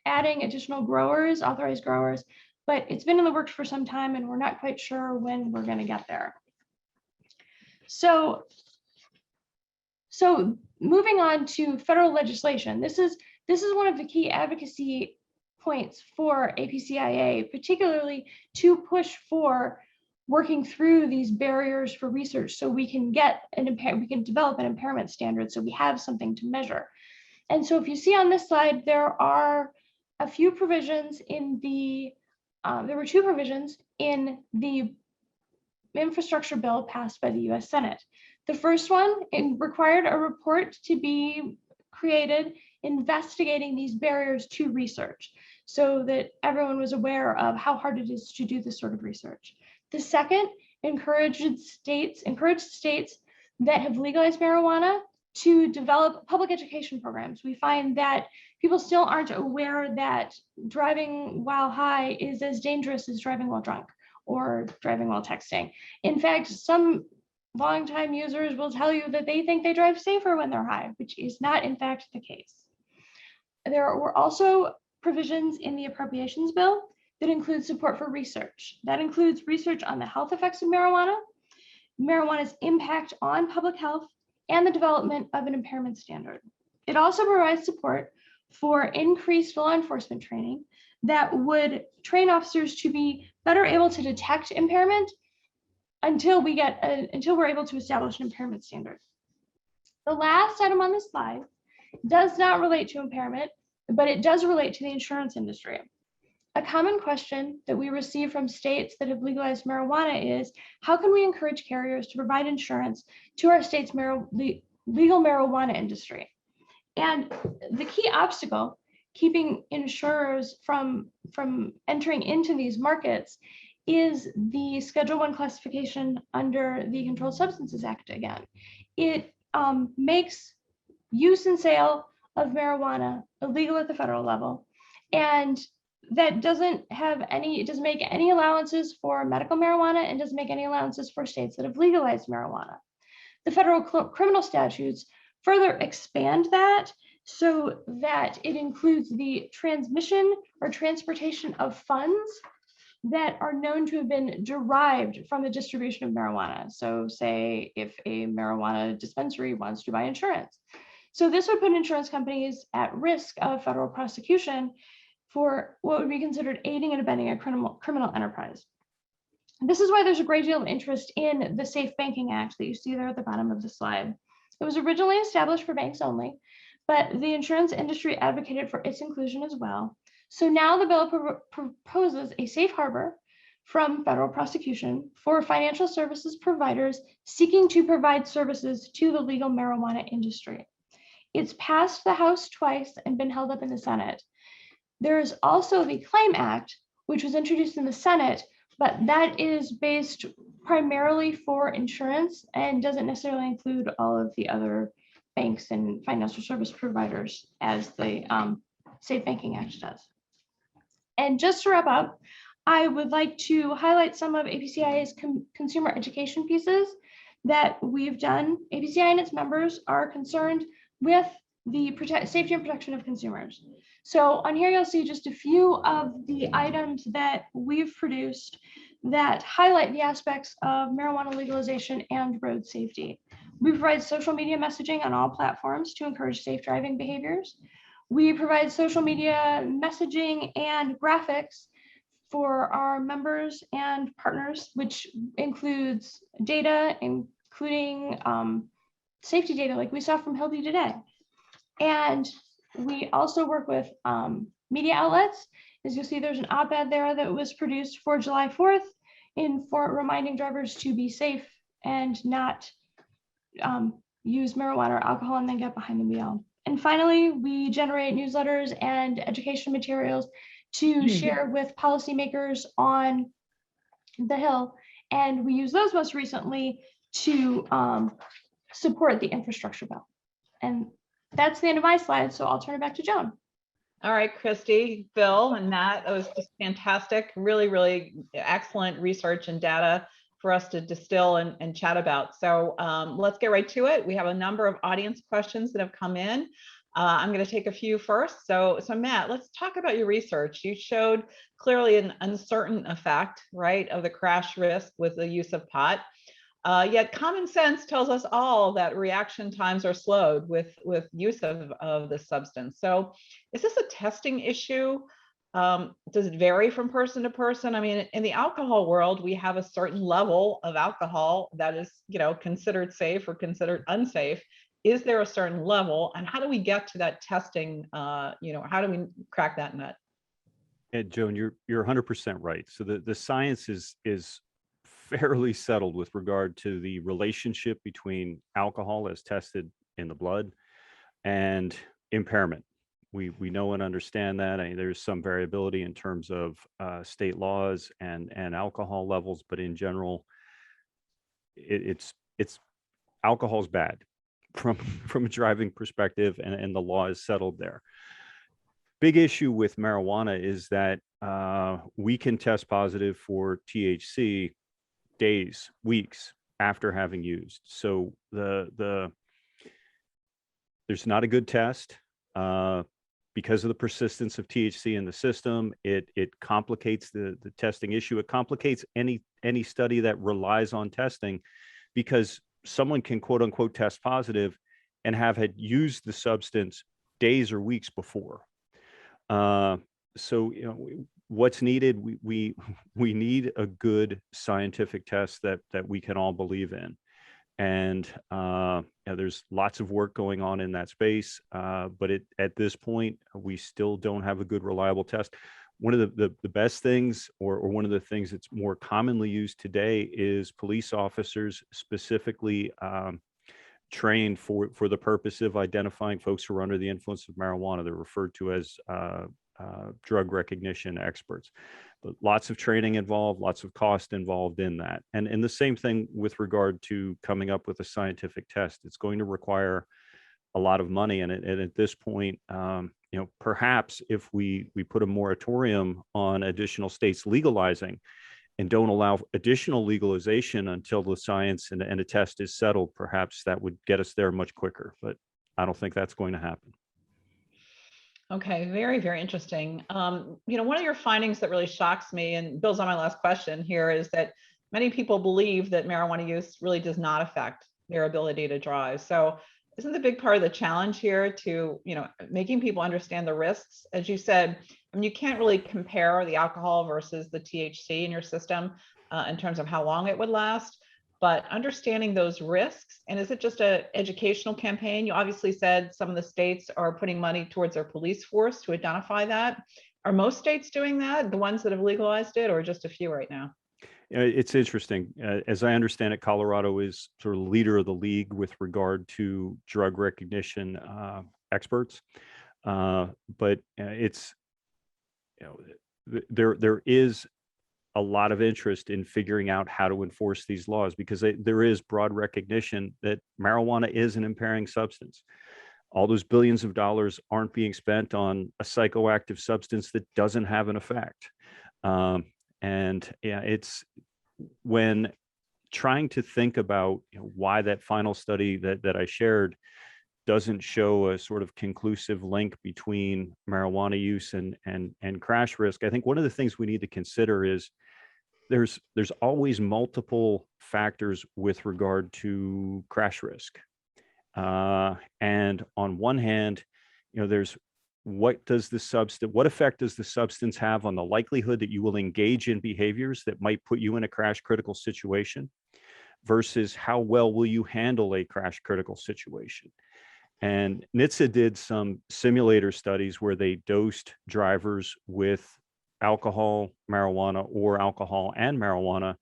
adding additional growers, authorized growers, but it's been in the works for some time and we're not quite sure when we're going to get there. So moving on to federal legislation, this is one of the key advocacy points for APCIA, particularly to push for working through these barriers for research so we can develop an impairment standard so we have something to measure. And so if you see on this slide, there are a few provisions in the, there were two provisions in the infrastructure bill passed by the US Senate. The first one, it required a report to be created investigating these barriers to research so that everyone was aware of how hard it is to do this sort of research. The second encouraged states that have legalized marijuana to develop public education programs. We find that people still aren't aware that driving while high is as dangerous as driving while drunk or driving while texting. In fact, some longtime users will tell you that they think they drive safer when they're high, which is not in fact the case. There were also provisions in the appropriations bill that include support for research. That includes research on the health effects of marijuana, marijuana's impact on public health, and the development of an impairment standard. It also provides support for increased law enforcement training that would train officers to be better able to detect impairment until we're able to establish an impairment standard. The last item on this slide does not relate to impairment, but it does relate to the insurance industry. A common question that we receive from states that have legalized marijuana is, how can we encourage carriers to provide insurance to our state's legal marijuana industry? And the key obstacle keeping insurers from entering into these markets is the Schedule I classification under the Controlled Substances Act again. It makes use and sale of marijuana illegal at the federal level, and that doesn't make any allowances for medical marijuana and doesn't make any allowances for states that have legalized marijuana. The federal criminal statutes further expand that so that it includes the transmission or transportation of funds that are known to have been derived from the distribution of marijuana. So say if a marijuana dispensary wants to buy insurance. So this would put insurance companies at risk of federal prosecution for what would be considered aiding and abetting a criminal enterprise. This is why there's a great deal of interest in the Safe Banking Act that you see there at the bottom of the slide. It was originally established for banks only, but the insurance industry advocated for its inclusion as well. So now the bill proposes a safe harbor from federal prosecution for financial services providers seeking to provide services to the legal marijuana industry. It's passed the House twice and been held up in the Senate. There is also the Claim Act, which was introduced in the Senate, but that is based primarily for insurance and doesn't necessarily include all of the other banks and financial service providers as the Safe Banking Act does. And just to wrap up, I would like to highlight some of APCIA's consumer education pieces that we've done, APCI and its members are concerned with the safety and protection of consumers. So on here, you'll see just a few of the items that we've produced that highlight the aspects of marijuana legalization and road safety. We provide social media messaging on all platforms to encourage safe driving behaviors. We provide social media messaging and graphics for our members and partners, which includes data, including safety data like we saw from Hildy today. And we also work with media outlets. As you'll see, there's an op-ed there that was produced for July 4th for reminding drivers to be safe and not use marijuana or alcohol and then get behind the wheel. And finally, we generate newsletters and education materials to share with policymakers on the Hill. And we use those most recently to support the infrastructure bill. And that's the end of my slide. So I'll turn it back to Joan. All right, Christy, Bill, and Matt, that was just fantastic. Really, really excellent research and data for us to distill and chat about. So let's get right to it. We have a number of audience questions that have come in. I'm going to take a few first. So Matt, let's talk about your research. You showed clearly an uncertain effect, right, of the crash risk with the use of pot. Yet common sense tells us all that reaction times are slowed with use of this substance. So is this a testing issue? Does it vary from person to person? I mean, in the alcohol world, we have a certain level of alcohol that is, considered safe or considered unsafe. Is there a certain level, and how do we get to that testing? How do we crack that nut? Yeah, Joan, you're 100% right. So the science is fairly settled with regard to the relationship between alcohol as tested in the blood and impairment. We know and understand that. I mean, there's some variability in terms of state laws and alcohol levels, but in general, it's alcohol's bad from a driving perspective, and the law is settled there. Big issue with marijuana is that we can test positive for THC days, weeks after having used. So there's not a good test because of the persistence of THC in the system. It complicates the testing issue. It complicates any study that relies on testing, because someone can quote unquote test positive and have had used the substance days or weeks before. So what's needed, we need a good scientific test that we can all believe in. And there's lots of work going on in that space, but at this point, we still don't have a good, reliable test. One of the best things, or one of the things that's more commonly used today, is police officers specifically trained for the purpose of identifying folks who are under the influence of marijuana. They're referred to as drug recognition experts. But lots of training involved, lots of cost involved in that. And the same thing with regard to coming up with a scientific test. It's going to require a lot of money. And at this point, perhaps if we put a moratorium on additional states legalizing and don't allow additional legalization until the science and a test is settled, perhaps that would get us there much quicker. But I don't think that's going to happen. Okay, very, very interesting. One of your findings that really shocks me and builds on my last question here is that many people believe that marijuana use really does not affect their ability to drive. So isn't the big part of the challenge here to, making people understand the risks? As you said, I mean, you can't really compare the alcohol versus the THC in your system in terms of how long it would last, but understanding those risks. And is it just an educational campaign? You obviously said some of the states are putting money towards their police force to identify that. Are most states doing that, the ones that have legalized it, or just a few right now? It's interesting. As I understand it, Colorado is sort of leader of the league with regard to drug recognition experts. But it's, there is a lot of interest in figuring out how to enforce these laws, because there is broad recognition that marijuana is an impairing substance. All those billions of dollars aren't being spent on a psychoactive substance that doesn't have an effect. And yeah, it's when trying to think about why that final study that I shared doesn't show a sort of conclusive link between marijuana use and crash risk. I think one of the things we need to consider is there's always multiple factors with regard to crash risk. And on one hand, there's what effect does the substance have on the likelihood that you will engage in behaviors that might put you in a crash critical situation versus how well will you handle a crash critical situation. And NHTSA did some simulator studies where they dosed drivers with alcohol, marijuana, or alcohol and marijuana.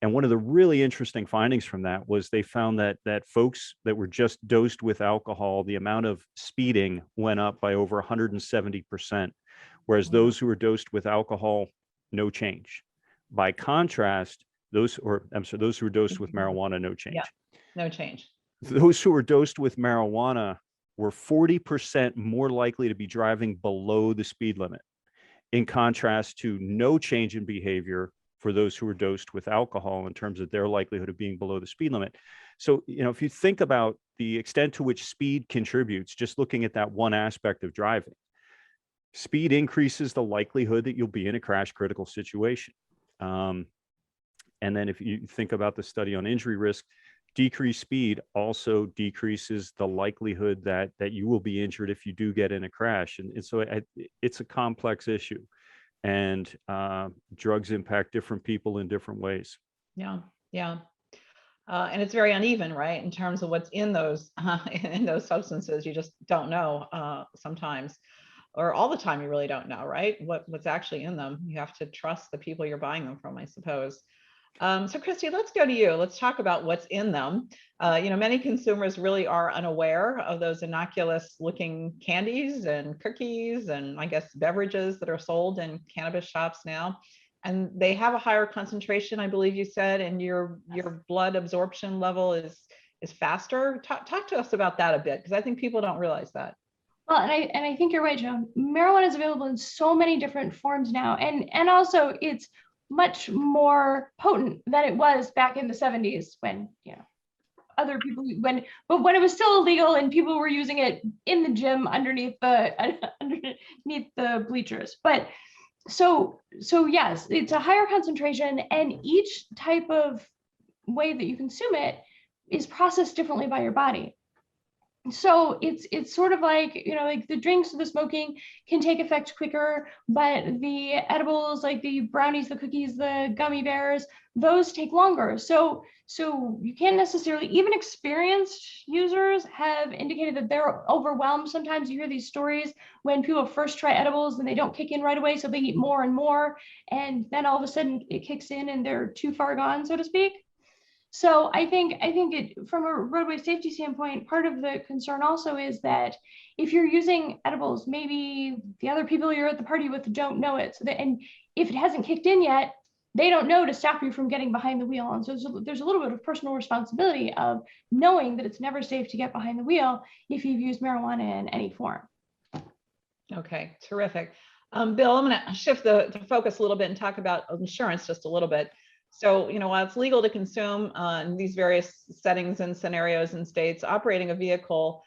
And one of the really interesting findings from that was they found that folks that were just dosed with alcohol, the amount of speeding went up by over 170%, whereas those who were dosed with alcohol, no change. By contrast, those who were dosed with marijuana, no change. Yeah, no change. Those who were dosed with marijuana were 40% more likely to be driving below the speed limit, in contrast to no change in behavior for those who were dosed with alcohol in terms of their likelihood of being below the speed limit. So, if you think about the extent to which speed contributes, just looking at that one aspect of driving, speed increases the likelihood that you'll be in a crash critical situation. And then if you think about the study on injury risk, decreased speed also decreases the likelihood that you will be injured if you do get in a crash. And so it's a complex issue. And drugs impact different people in different ways. Yeah. And it's very uneven, right? In terms of what's in those substances, you just don't know sometimes, or all the time. You really don't know, right? What's actually in them. You have to trust the people you're buying them from, I suppose. So Christy, let's go to you. Let's talk about what's in them. Many consumers really are unaware of those innocuous looking candies and cookies and I guess beverages that are sold in cannabis shops now. And they have a higher concentration, I believe you said, and your blood absorption level is faster. Talk to us about that a bit, because I think people don't realize that. Well, and I think you're right, Joan. Marijuana is available in so many different forms now, and also it's much more potent than it was back in the 70s when other people when it was still illegal and people were using it in the gym underneath the bleachers. But so yes, it's a higher concentration, and each type of way that you consume it is processed differently by your body. So it's sort of like, like the drinks, the smoking can take effect quicker, but the edibles, like the brownies, the cookies, the gummy bears, those take longer. So you can't necessarily, even experienced users have indicated that they're overwhelmed. Sometimes you hear these stories when people first try edibles and they don't kick in right away, so they eat more and more, and then all of a sudden it kicks in and they're too far gone, so to speak. So I think it, from a roadway safety standpoint, part of the concern also is that if you're using edibles, maybe the other people you're at the party with don't know it. And if it hasn't kicked in yet, they don't know to stop you from getting behind the wheel. And so there's a little bit of personal responsibility of knowing that it's never safe to get behind the wheel if you've used marijuana in any form. Okay, terrific. Bill, I'm going to shift the focus a little bit and talk about insurance just a little bit. So, while it's legal to consume in these various settings and scenarios and states, operating a vehicle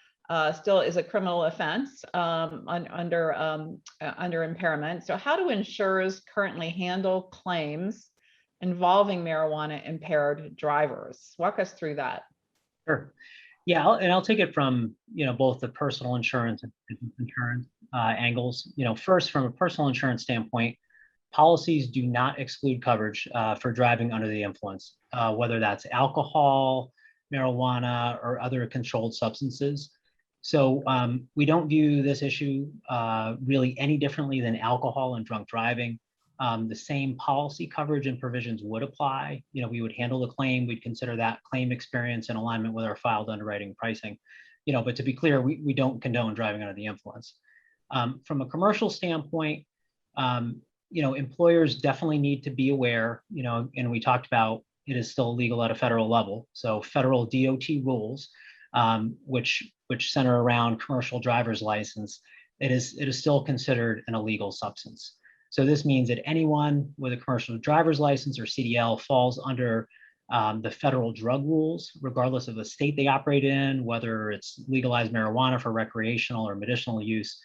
still is a criminal offense under impairment. So how do insurers currently handle claims involving marijuana impaired drivers? Walk us through that. Sure. Yeah, I'll take it from both the personal insurance and business insurance angles. First, from a personal insurance standpoint, policies do not exclude coverage for driving under the influence, whether that's alcohol, marijuana, or other controlled substances. So we don't view this issue really any differently than alcohol and drunk driving. The same policy coverage and provisions would apply. We would handle the claim. We'd consider that claim experience in alignment with our filed underwriting pricing. But to be clear, we don't condone driving under the influence. From a commercial standpoint, employers definitely need to be aware, and we talked about it is still illegal at a federal level. So federal DOT rules, which center around commercial driver's license, it is still considered an illegal substance. So this means that anyone with a commercial driver's license or CDL falls under the federal drug rules, regardless of the state they operate in, whether it's legalized marijuana for recreational or medicinal use.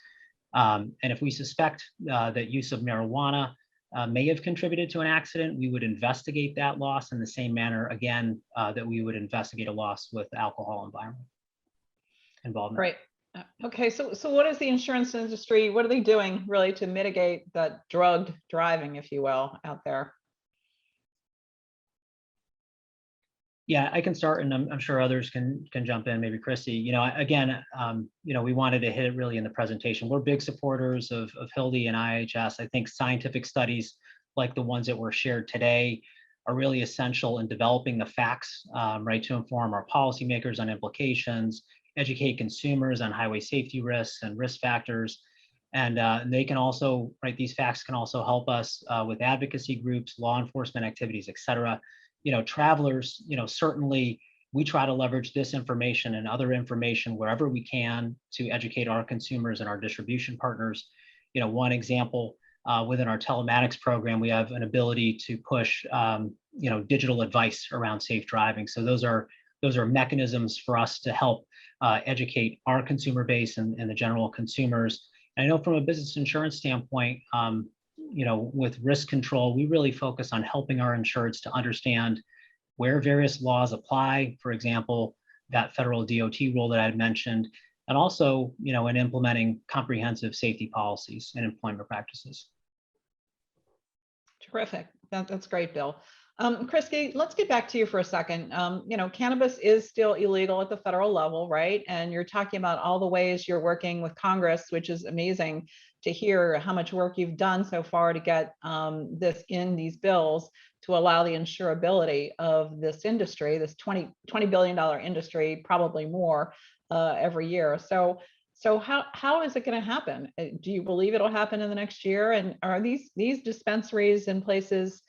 And if we suspect that use of marijuana may have contributed to an accident, we would investigate that loss in the same manner, again, that we would investigate a loss with alcohol involvement. Right. Okay, so what is the insurance industry, what are they doing really to mitigate that drugged driving, if you will, out there? Yeah, I can start, and I'm sure others can jump in. Maybe Christy. Again, we wanted to hit it really in the presentation. We're big supporters of HLDI and IHS. I think scientific studies like the ones that were shared today are really essential in developing the facts, right, to inform our policymakers on implications, educate consumers on highway safety risks and risk factors, and they can also, right, these facts can also help us with advocacy groups, law enforcement activities, et cetera. Travelers, certainly we try to leverage this information and other information wherever we can to educate our consumers and our distribution partners. One example, within our telematics program, we have an ability to push, digital advice around safe driving. So those are mechanisms for us to help educate our consumer base and the general consumers. And I know from a business insurance standpoint, with risk control, we really focus on helping our insureds to understand where various laws apply, for example, that federal DOT rule that I had mentioned, and also, in implementing comprehensive safety policies and employment practices. Terrific. That's great, Bill. Christy, let's get back to you for a second. Cannabis is still illegal at the federal level, right? And you're talking about all the ways you're working with Congress, which is amazing to hear how much work you've done so far to get this in these bills to allow the insurability of this industry, this $20 billion industry, probably more every year. So how is it going to happen? Do you believe it'll happen in the next year? And are these dispensaries in places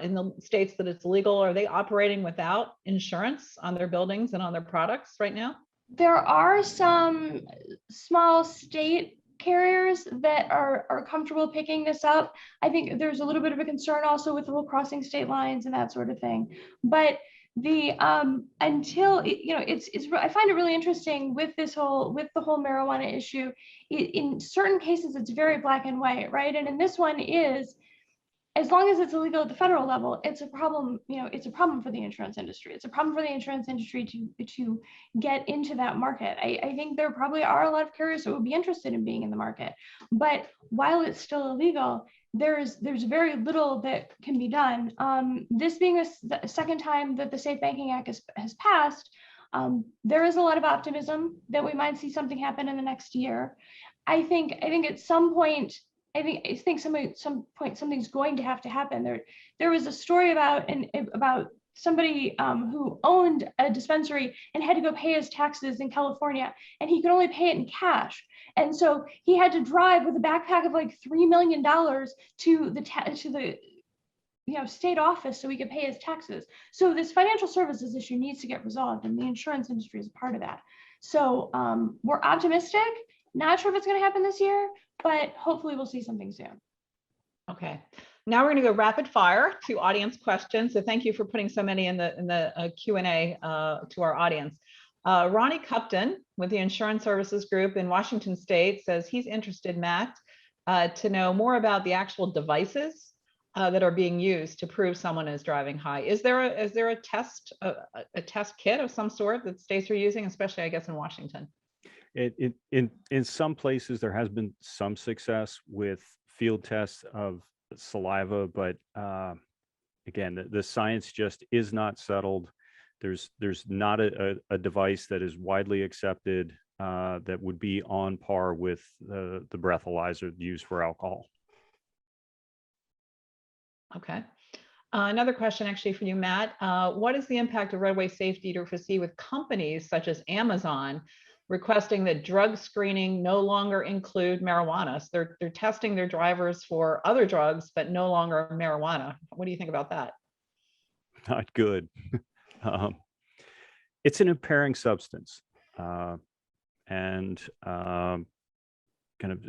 in the states that it's legal, are they operating without insurance on their buildings and on their products right now? There are some small state carriers that are comfortable picking this up. I think there's a little bit of a concern also with people crossing state lines and that sort of thing. But the until I find it really interesting with the whole marijuana issue. In certain cases, it's very black and white, right? And in this one is, as long as it's illegal at the federal level, it's a problem. It's a problem for the insurance industry. It's a problem for the insurance industry to get into that market. I think there probably are a lot of carriers that would be interested in being in the market, but while it's still illegal, there's very little that can be done. This being the second time that the Safe Banking Act has passed, there is a lot of optimism that we might see something happen in the next year. I think at some point. I think some point something's going to have to happen. There was a story about somebody who owned a dispensary and had to go pay his taxes in California, and he could only pay it in cash. And so he had to drive with a backpack of like $3 million to the state office so he could pay his taxes. So this financial services issue needs to get resolved, and the insurance industry is a part of that. So we're optimistic. Not sure if it's going to happen this year, but hopefully we'll see something soon. Okay. Now we're going to go rapid fire to audience questions. So thank you for putting so many in the Q&A to our audience. Ronnie Cupton with the Insurance Services Group in Washington State says he's interested, Matt, to know more about the actual devices that are being used to prove someone is driving high. Is there a test kit of some sort that states are using, especially I guess in Washington? In some places, there has been some success with field tests of saliva, but again, the science just is not settled. There's not a device that is widely accepted that would be on par with the breathalyzer used for alcohol. Okay. Another question actually for you, Matt. What is the impact of roadway safety to foresee with companies such as Amazon requesting that drug screening no longer include marijuana? So they're testing their drivers for other drugs, but no longer marijuana. What do you think about that? Not good. It's an impairing substance, and kind of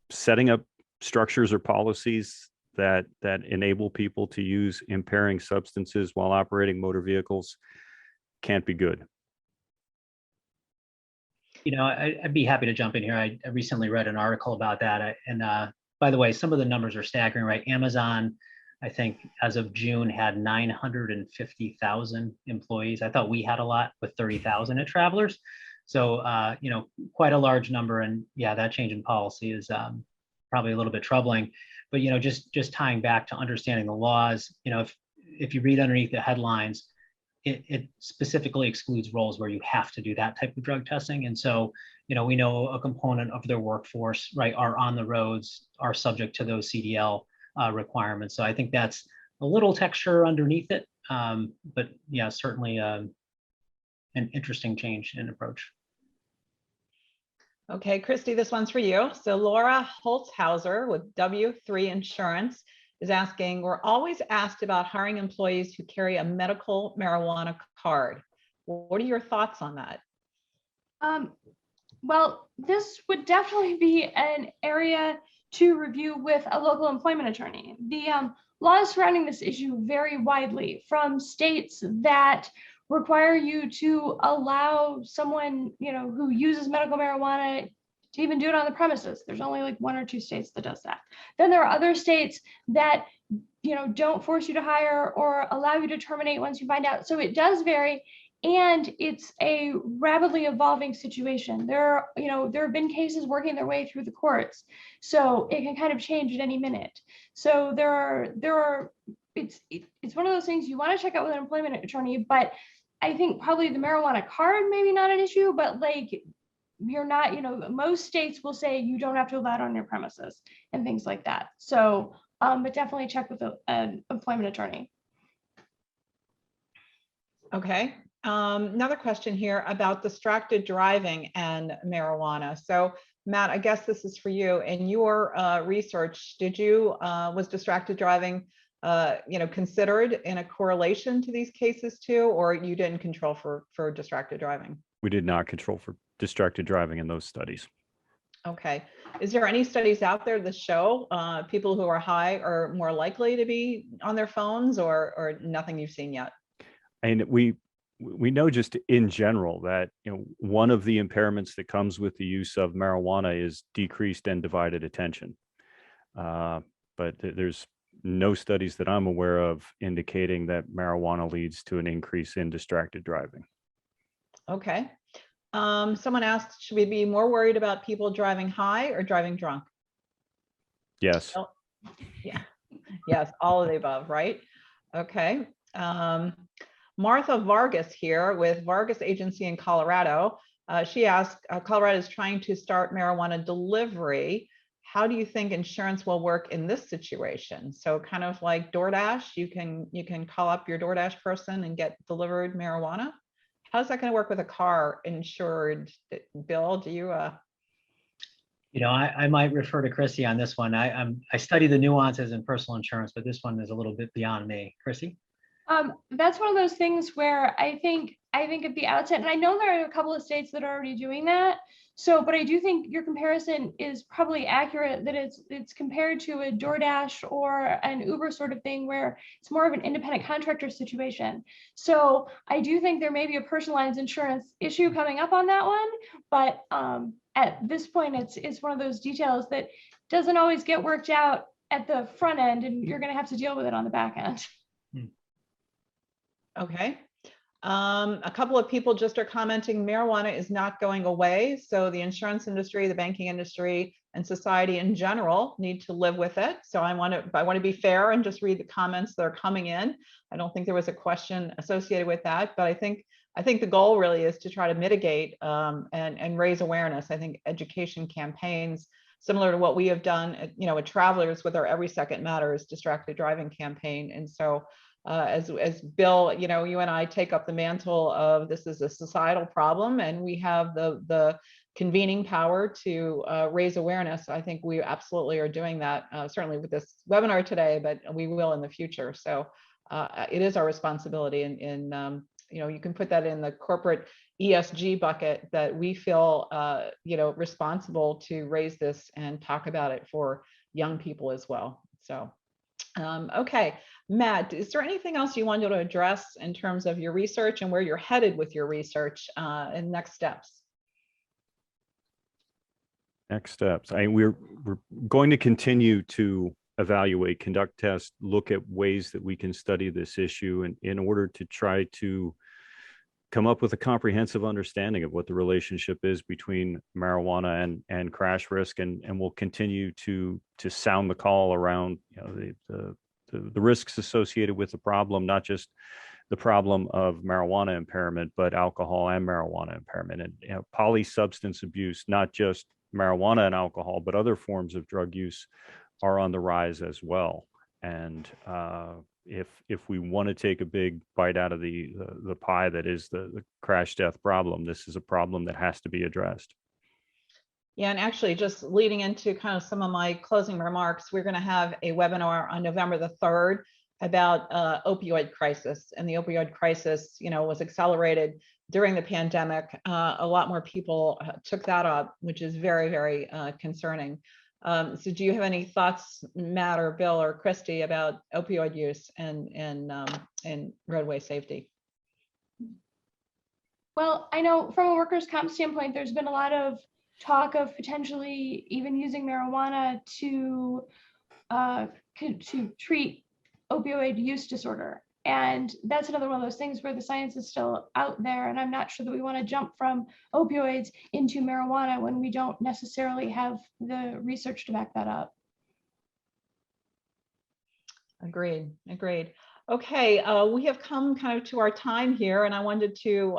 setting up structures or policies that enable people to use impairing substances while operating motor vehicles can't be good. I'd be happy to jump in here. I recently read an article about that. By the way, some of the numbers are staggering, right? Amazon, I think as of June, had 950,000 employees. I thought we had a lot with 30,000 at Travelers. So, quite a large number. And yeah, that change in policy is probably a little bit troubling. But, just tying back to understanding the laws, if you read underneath the headlines, it specifically excludes roles where you have to do that type of drug testing. And so, we know a component of their workforce, right, are on the roads, are subject to those CDL requirements. So I think that's a little texture underneath it. But yeah, certainly an interesting change in approach. Okay, Christy, this one's for you. So Laura Holzhauser with W3 Insurance is asking, we're always asked about hiring employees who carry a medical marijuana card. What are your thoughts on that? Well, this would definitely be an area to review with a local employment attorney. The laws surrounding this issue vary widely from states that require you to allow someone, who uses medical marijuana to even do it on the premises. There's only like 1 or 2 states that does that. Then there are other states that, don't force you to hire or allow you to terminate once you find out. So it does vary. And it's a rapidly evolving situation. There have been cases working their way through the courts, so it can kind of change at any minute. So it's one of those things you want to check out with an employment attorney. But I think probably the marijuana card maybe not an issue, but like you're not, most states will say you don't have to allow it on your premises and things like that. So, but definitely check with an employment attorney. Okay. Another question here about distracted driving and marijuana. So Matt, I guess this is for you. In your research, was distracted driving, considered in a correlation to these cases too, or you didn't control for distracted driving? We did not control for distracted driving in those studies. Okay. Is there any studies out there that show people who are high are more likely to be on their phones, or nothing you've seen yet? And we know just in general that one of the impairments that comes with the use of marijuana is decreased and divided attention. But there's no studies that I'm aware of indicating that marijuana leads to an increase in distracted driving. Okay. Someone asked, should we be more worried about people driving high or driving drunk? Yes. Oh, yeah. Yes, all of the above, right? Okay. Martha Vargas here with Vargas Agency in Colorado. She asked, Colorado is trying to start marijuana delivery. How do you think insurance will work in this situation? So kind of like DoorDash, you can call up your DoorDash person and get delivered marijuana. How's that going to work with a car insured? Bill, do you? I might refer to Christy on this one. I study the nuances in personal insurance, but this one is a little bit beyond me. Christy? That's one of those things where I think at the outset, and I know there are a couple of states that are already doing that. So, but I do think your comparison is probably accurate, that it's compared to a DoorDash or an Uber sort of thing where it's more of an independent contractor situation. So I do think there may be a personalized insurance issue coming up on that one. But at this point, it's one of those details that doesn't always get worked out at the front end, and you're going to have to deal with it on the back end. Okay. A couple of people just are commenting marijuana is not going away. So the insurance industry, the banking industry, and society in general need to live with it. So I want to be fair and just read the comments that are coming in. I don't think there was a question associated with that, but I think the goal really is to try to mitigate and raise awareness. I think education campaigns, similar to what we have done at Travelers with our Every Second Matters distracted driving campaign. And so as Bill, you and I take up the mantle of this is a societal problem, and we have the convening power to raise awareness. I think we absolutely are doing that, certainly with this webinar today, but we will in the future. So it is our responsibility, and you can put that in the corporate ESG bucket that we feel responsible to raise this and talk about it for young people as well. So Okay, Matt, is there anything else you wanted to address in terms of your research and where you're headed with your research and next steps? Next steps. We're going to continue to evaluate, conduct tests, look at ways that we can study this issue in order to try to come up with a comprehensive understanding of what the relationship is between marijuana and crash risk, and we'll continue to sound the call around, you know, the risks associated with the problem, not just the problem of marijuana impairment, but alcohol and marijuana impairment, and, you know, polysubstance abuse, not just marijuana and alcohol, but other forms of drug use are on the rise as well. And if we want to take a big bite out of the pie that is the crash death problem, this is a problem that has to be addressed. Yeah, and actually just leading into kind of some of my closing remarks, we're going to have a webinar on November the 3rd about opioid crisis. And the opioid crisis, you know, was accelerated during the pandemic. A lot more people took that up, which is very, very concerning. So do you have any thoughts, Matt or Bill or Christy, about opioid use and roadway safety? Well, I know from a workers' comp standpoint, there's been a lot of talk of potentially even using marijuana to treat opioid use disorder. And that's another one of those things where the science is still out there. And I'm not sure that we want to jump from opioids into marijuana when we don't necessarily have the research to back that up. Agreed, agreed. Okay, we have come kind of to our time here, and I'm going to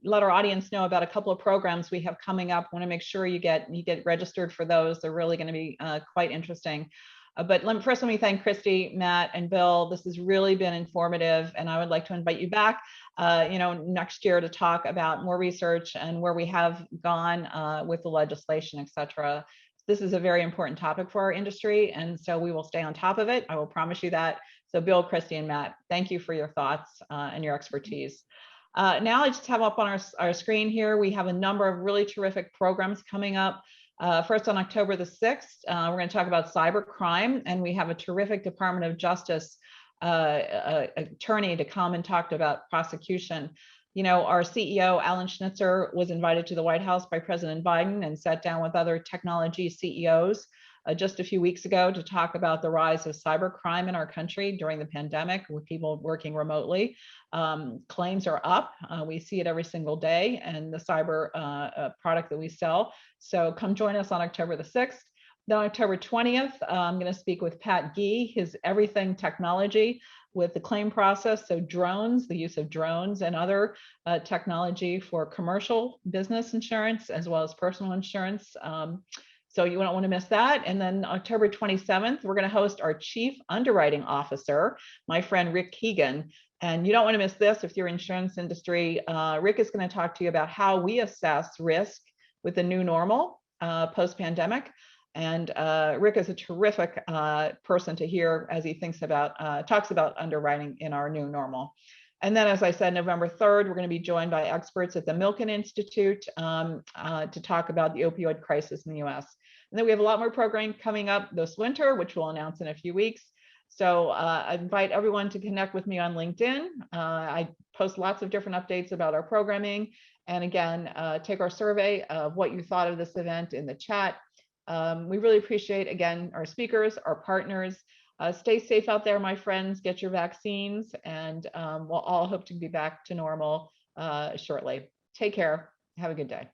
let our audience know about a couple of programs we have coming up. I want to make sure you get registered for those. They're really going to be quite interesting. But first, let me thank Christy, Matt, and Bill. This has really been informative, and I would like to invite you back, you know, next year to talk about more research and where we have gone with the legislation, et cetera. This is a very important topic for our industry, and so we will stay on top of it. I will promise you that. So Bill, Christy, and Matt, thank you for your thoughts and your expertise. Now I just have up on our screen here, we have a number of really terrific programs coming up. First, on October the 6th, we're going to talk about cyber crime, and we have a terrific Department of Justice attorney to come and talk about prosecution. You know, our CEO, Alan Schnitzer, was invited to the White House by President Biden and sat down with other technology CEOs just a few weeks ago to talk about the rise of cyber crime in our country during the pandemic with people working remotely. Claims are up. We see it every single day, and the cyber product that we sell. So come join us on October the 6th. Then October 20th, I'm going to speak with Pat Gee, his everything technology with the claim process. So drones, the use of drones and other technology for commercial business insurance as well as personal insurance. So you don't want to miss that. And then October 27th, we're going to host our Chief Underwriting Officer, my friend Rick Keegan. And you don't want to miss this if you're insurance industry. Rick is going to talk to you about how we assess risk with the new normal post-pandemic. And Rick is a terrific person to hear as he talks about underwriting in our new normal. And then, as I said, November 3rd, we're going to be joined by experts at the Milken Institute to talk about the opioid crisis in the US. And then we have a lot more programming coming up this winter, which we'll announce in a few weeks. So I invite everyone to connect with me on LinkedIn. I post lots of different updates about our programming. And again, take our survey of what you thought of this event in the chat. We really appreciate, again, our speakers, our partners. Stay safe out there, my friends. Get your vaccines, and we'll all hope to be back to normal shortly. Take care. Have a good day.